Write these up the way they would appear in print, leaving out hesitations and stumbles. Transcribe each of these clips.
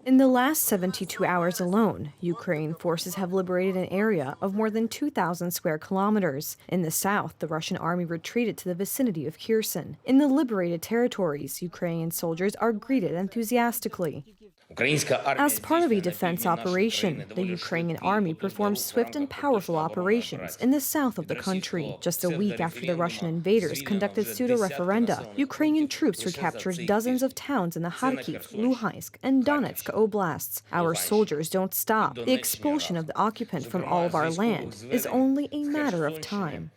In the last 72 hours alone, Ukraine forces have liberated an area of more than 2,000 square kilometers. In the south, the Russian army retreated to the vicinity of Kherson. In the liberated territories, Ukrainian soldiers are greeted enthusiastically. As part of a defense operation, the Ukrainian army performed swift and powerful operations in the south of the country. Just a week after the Russian invaders conducted pseudo-referenda, Ukrainian troops recaptured dozens of towns in the Kharkiv, Luhansk, and Donetsk oblasts. Our soldiers don't stop. The expulsion of the occupant from all of our land is only a matter of time.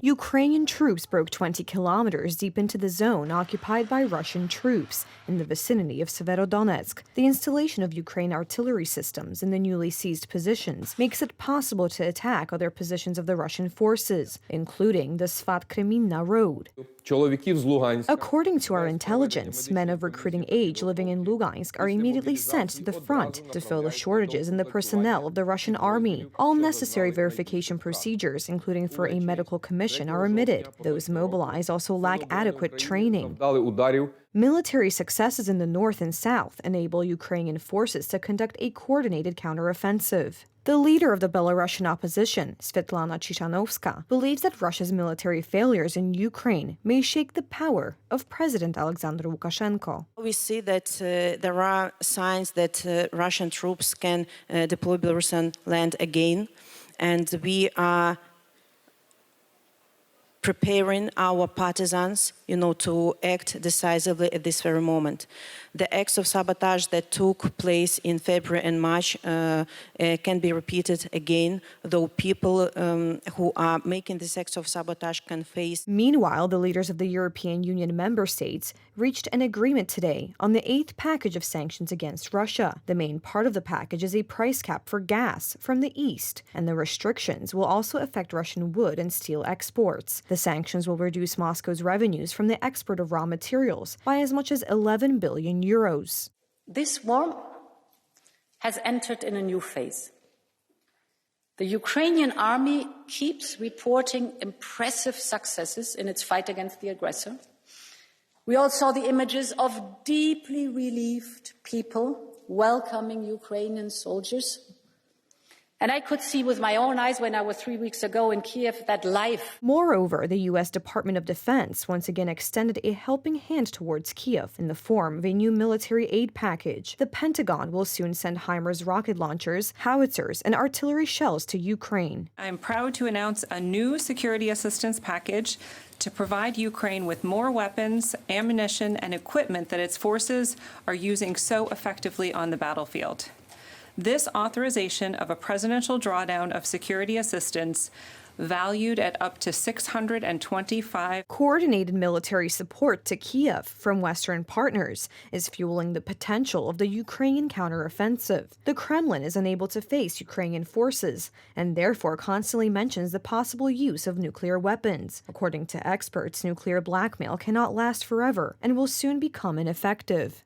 Ukrainian troops broke 20 kilometers deep into the zone occupied by Russian troops in the vicinity of Severodonetsk. The installation of Ukraine artillery systems in the newly seized positions makes it possible to attack other positions of the Russian forces, including the Svat-Kreminna road. According to our intelligence, men of recruiting age living in Lugansk are immediately sent to the front to fill the shortages in the personnel of the Russian army. All necessary verification procedures, including for a medical commission, are omitted. Those mobilized also lack adequate training. Military successes in the north and south enable Ukrainian forces to conduct a coordinated counteroffensive. The leader of the Belarusian opposition, Svetlana Tikhanovskaya, believes that Russia's military failures in Ukraine may shake the power of President Alexander Lukashenko. We see that there are signs that Russian troops can deploy Belarusian land again, and we are preparing our partisans, to act decisively at this very moment. The acts of sabotage that took place in February and March can be repeated again, though people who are making these acts of sabotage can face. Meanwhile, the leaders of the European Union member states reached an agreement today on the 8th package of sanctions against Russia. The main part of the package is a price cap for gas from the east, and the restrictions will also affect Russian wood and steel exports. The sanctions will reduce Moscow's revenues from the export of raw materials by as much as 11 billion euros. This war has entered in a new phase. The Ukrainian army keeps reporting impressive successes in its fight against the aggressor. We all saw the images of deeply relieved people welcoming Ukrainian soldiers. And I could see with my own eyes when I was 3 weeks ago in Kiev that life. Moreover, the U.S. Department of Defense once again extended a helping hand towards Kiev in the form of a new military aid package. The Pentagon will soon send HIMARS rocket launchers, howitzers, and artillery shells to Ukraine. I'm proud to announce a new security assistance package to provide Ukraine with more weapons, ammunition, and equipment that its forces are using so effectively on the battlefield. This authorization of a presidential drawdown of security assistance valued at up to $625. Coordinated military support to Kiev from Western partners is fueling the potential of the Ukrainian counteroffensive. The Kremlin is unable to face Ukrainian forces and therefore constantly mentions the possible use of nuclear weapons. According to experts, nuclear blackmail cannot last forever and will soon become ineffective.